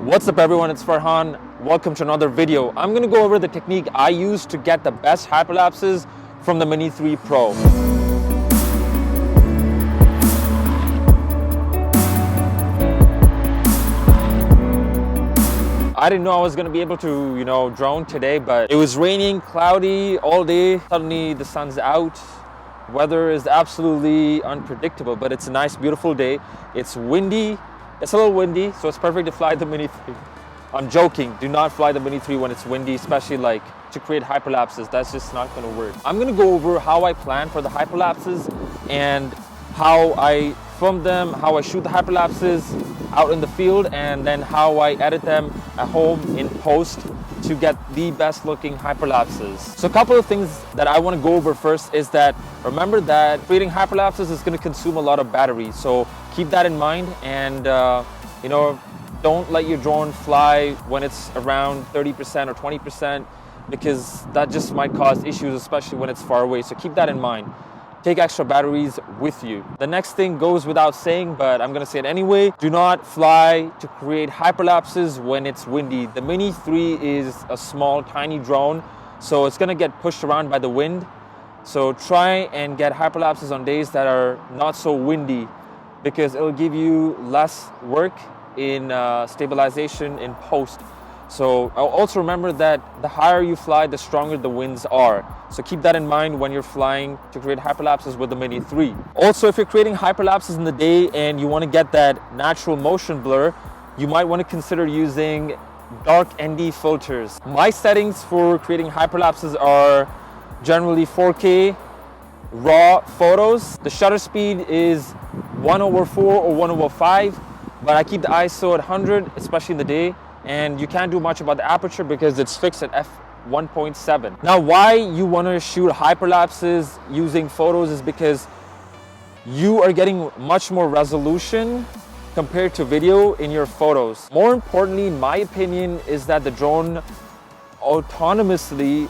What's up everyone, it's Farhan. Welcome to another video. I'm going to go over the technique I use to get the best hyperlapses from the Mini 3 Pro. I didn't know I was going to be able to, drone today, but it was raining, cloudy all day. Suddenly the sun's out. Weather is absolutely unpredictable, but it's a nice, beautiful day. It's windy. It's a little windy, so it's perfect to fly the Mini 3. I'm joking. Do not fly the Mini 3 when it's windy, especially to create hyperlapses. That's just not going to work. I'm going to go over how I plan for the hyperlapses and how I film them, how I shoot the hyperlapses out in the field, and then how I edit them at home in post to get the best looking hyperlapses. So a couple of things that I want to go over first is that remember that creating hyperlapses is going to consume a lot of battery. So keep that in mind, and don't let your drone fly when it's around 30% or 20%, because that just might cause issues, especially when it's far away. So keep that in mind. Take extra batteries with you. The next thing goes without saying, but I'm gonna say it anyway. Do not fly to create hyperlapses when it's windy. The Mini 3 is a small, tiny drone, so it's gonna get pushed around by the wind. So try and get hyperlapses on days that are not so windy, because it'll give you less work in stabilization in post. So also remember that the higher you fly, the stronger the winds are. So keep that in mind when you're flying to create hyperlapses with the Mini 3. Also, if you're creating hyperlapses in the day and you want to get that natural motion blur, you might want to consider using dark ND filters. My settings for creating hyperlapses are generally 4K raw photos. The shutter speed is 1/4 or 1/5, but I keep the ISO at 100, especially in the day. And you can't do much about the aperture because it's fixed at f1.7. Now, why you want to shoot hyperlapses using photos is because you are getting much more resolution compared to video in your photos. More importantly, in my opinion, is that the drone autonomously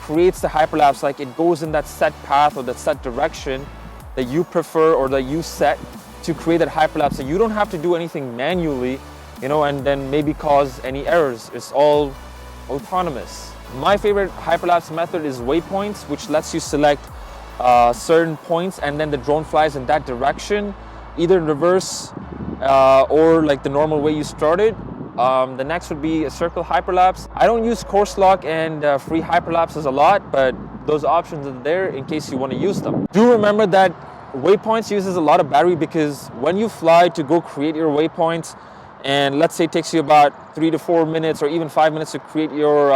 creates the hyperlapse. Like, it goes in that set path or that set direction that you prefer or that you set to create that hyperlapse. So you don't have to do anything manually, and then maybe cause any errors. It's all autonomous. My favorite hyperlapse method is waypoints, which lets you select certain points and then the drone flies in that direction, either in reverse or like the normal way you started. The next would be a circle hyperlapse. I don't use course lock and free hyperlapses a lot, but those options are there in case you want to use them. Do remember that waypoints uses a lot of battery, because when you fly to go create your waypoints, and let's say it takes you about 3 to 4 minutes or even 5 minutes to create your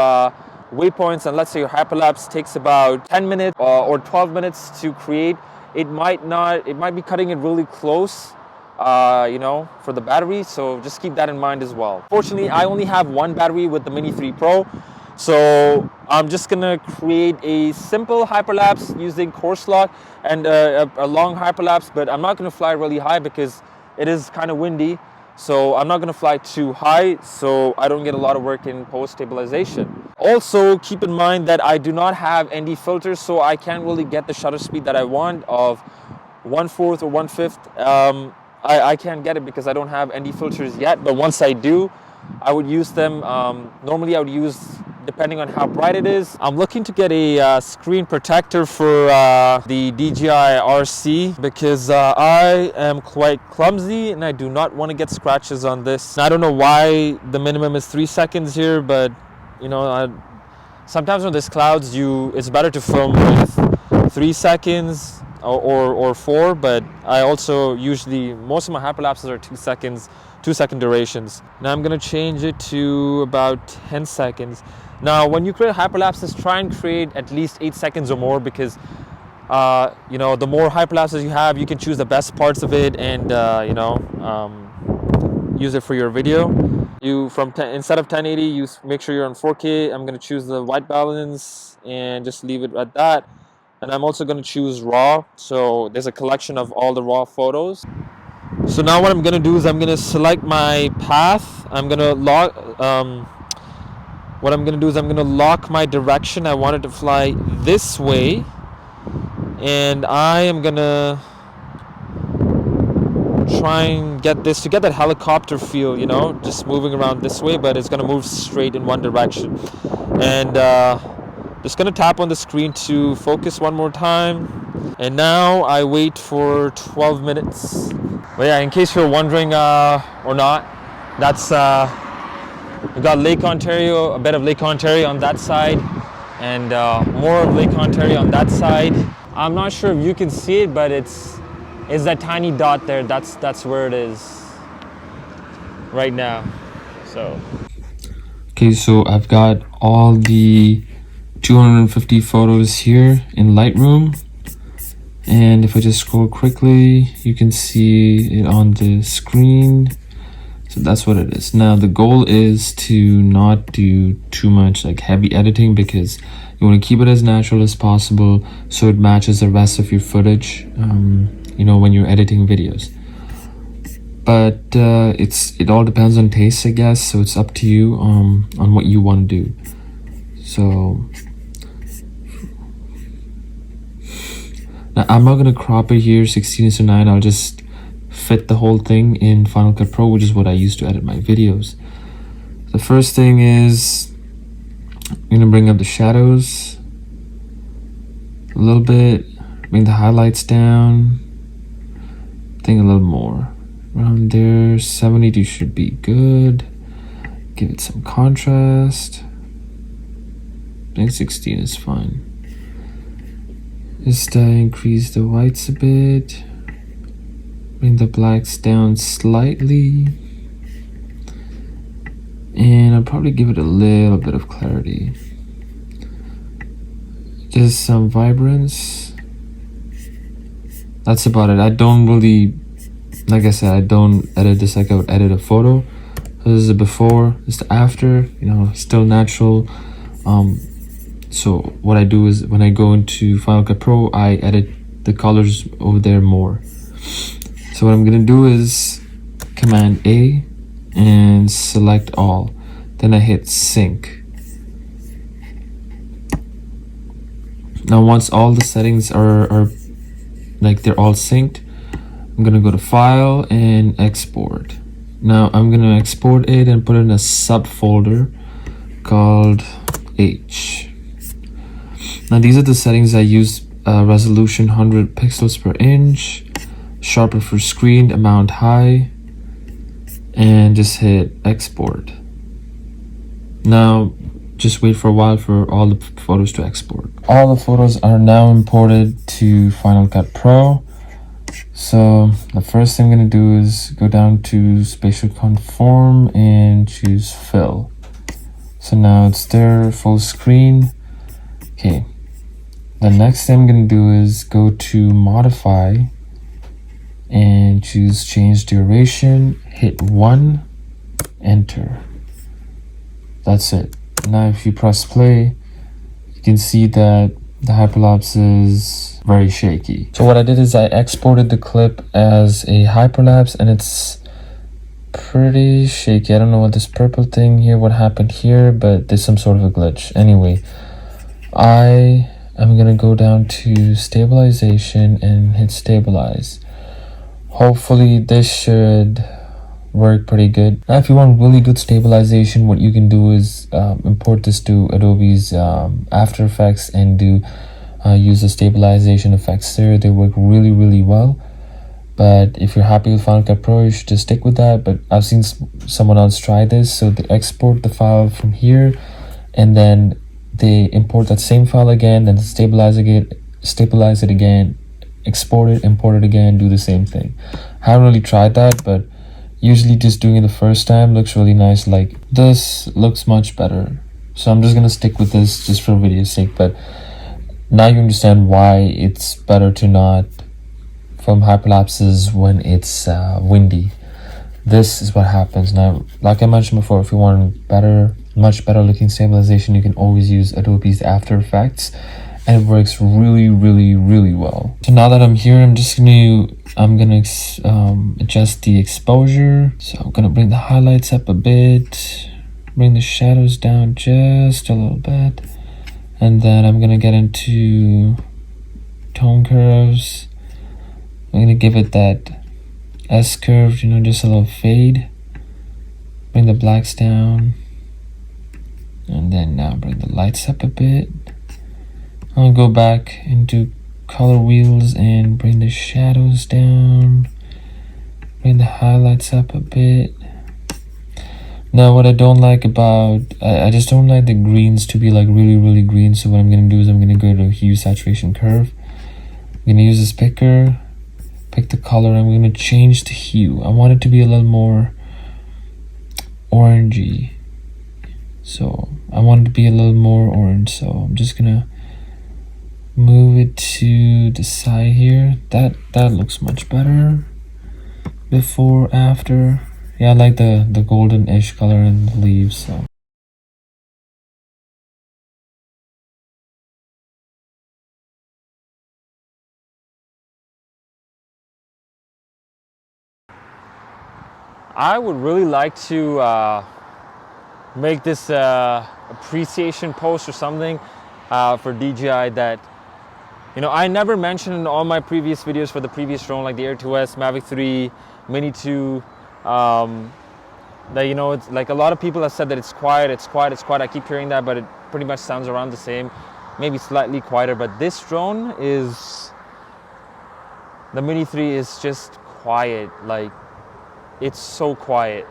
waypoints, and let's say your hyperlapse takes about 10 minutes or 12 minutes to create, it might be cutting it really close, for the battery. So just keep that in mind as well. Fortunately, I only have one battery with the Mini 3 Pro, so I'm just gonna create a simple hyperlapse using course lock and a long hyperlapse, but I'm not gonna fly really high because it is kind of windy. So I'm not going to fly too high, so I don't get a lot of work in post stabilization. Also, keep in mind that I do not have ND filters, so I can't really get the shutter speed that I want of 1/4 or 1/5. I can't get it because I don't have ND filters yet, but once I do, I would use them. Normally I would use, depending on how bright it is. I'm looking to get a screen protector for the DJI RC, because I am quite clumsy and I do not want to get scratches on this. I don't know why the minimum is 3 seconds here, but sometimes when there's clouds, it's better to film with 3 seconds or 4, but I also usually, most of my hyperlapses are 2 seconds, 2-second durations. Now I'm gonna change it to about 10 seconds. Now, when you create hyperlapses, try and create at least 8 seconds or more, because the more hyperlapses you have, you can choose the best parts of it and use it for your video. Instead of 1080, you make sure you're on 4K. I'm gonna choose the white balance and just leave it at that. And I'm also gonna choose raw. So there's a collection of all the raw photos. So now what I'm gonna do is I'm gonna select my path. I'm gonna lock my direction. I want it to fly this way, and I am gonna try and get this to get that helicopter feel, you know, just moving around this way, but it's gonna move straight in one direction. And just gonna tap on the screen to focus one more time. And now I wait for 12 minutes. But yeah, in case you're wondering or not, that's we got Lake Ontario, a bit of Lake Ontario on that side, and more of Lake Ontario on that side. I'm not sure if you can see it, but it's that tiny dot there. That's where it is right now. So okay, so I've got all the 250 photos here in Lightroom, and if I just scroll quickly, you can see it on the screen. So that's what it is. Now the goal is to not do too much like heavy editing, because you want to keep it as natural as possible so it matches the rest of your footage, you know, when you're editing videos. But it all depends on taste, I guess, so it's up to you on what you want to do. So now I'm not gonna crop it here 16:9. I'll just fit the whole thing in Final Cut Pro, which is what I use to edit my videos. The first thing is I'm gonna bring up the shadows a little bit, bring the highlights down, I think a little more. Around there, 72 should be good. Give it some contrast. I think 16 is fine. Just increase the whites a bit. Bring the blacks down slightly. And I'll probably give it a little bit of clarity. Just some vibrance. That's about it. I don't really, like I said, I don't edit this like I would edit a photo. So this is the before, this is the after, you know, still natural. So what I do is when I go into Final Cut Pro, I edit the colors over there more. So what I'm gonna do is Command A and select all. Then I hit sync. Now once all the settings are like they're all synced, I'm gonna go to File and Export. Now I'm gonna export it and put it in a subfolder called H. Now these are the settings I use. Resolution 100 pixels per inch, sharper for screen, amount high, and just hit export. Now just wait for a while for all the photos to export. All the photos are now imported to Final Cut Pro. So the first thing I'm going to do is go down to spatial conform and choose fill. So now it's there, full screen. Okay, the next thing I'm going to do is go to modify and choose change duration, hit 1, enter. That's it. Now if you press play, you can see that the hyperlapse is very shaky. So what I did is I exported the clip as a hyperlapse, and it's pretty shaky. I don't know what this purple thing here, what happened here, but there's some sort of a glitch. Anyway, I am gonna go down to stabilization and hit stabilize. Hopefully this should work pretty good. Now if you want really good stabilization, what you can do is import this to Adobe's After Effects and do use the stabilization effects there. They work really well. But if you're happy with Final Cut Pro, you should just stick with that. But I've seen someone else try this. So they export the file from here, and then they import that same file again, then stabilize it again, export it, import it again, do the same thing. I haven't really tried that, but usually just doing it the first time looks really nice. Like this looks much better. So I'm just gonna stick with this just for video's sake. But now you understand why it's better to not film hyperlapses when it's windy. This is what happens. Now, like I mentioned before, if you want much better looking stabilization, you can always use Adobe's After Effects, and it works really well. So now that I'm here, I'm gonna adjust the exposure. So I'm gonna bring the highlights up a bit, bring the shadows down just a little bit, and then I'm gonna get into tone curves. I'm gonna give it that S curve, you know, just a little fade. Bring the blacks down. And then now bring the lights up a bit. I'll go back into color wheels and bring the shadows down. Bring the highlights up a bit. Now what I don't like about, I just don't like the greens to be like really green. So what I'm going to do is I'm going to go to Hue Saturation Curve. I'm going to use this picker, pick the color. I'm going to change the hue. I want it to be a little more orangey. So I want it to be a little more orange. So I'm just going to move it to the side here. That looks much better. Before, after. Yeah, I like the golden-ish color in the leaves. So I would really like to make this appreciation post or something for DJI that, you know, I never mentioned in all my previous videos for the previous drone, like the Air 2S, Mavic 3, Mini 2, that, you know, it's like a lot of people have said that it's quiet. I keep hearing that, but it pretty much sounds around the same, maybe slightly quieter. But this drone is, the Mini 3 is just quiet. Like, it's so quiet.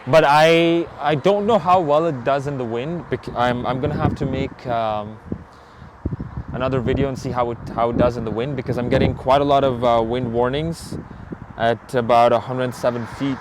But I don't know how well it does in the wind. I'm gonna have to make another video and see how it does in the wind, because I'm getting quite a lot of wind warnings at about 107 feet.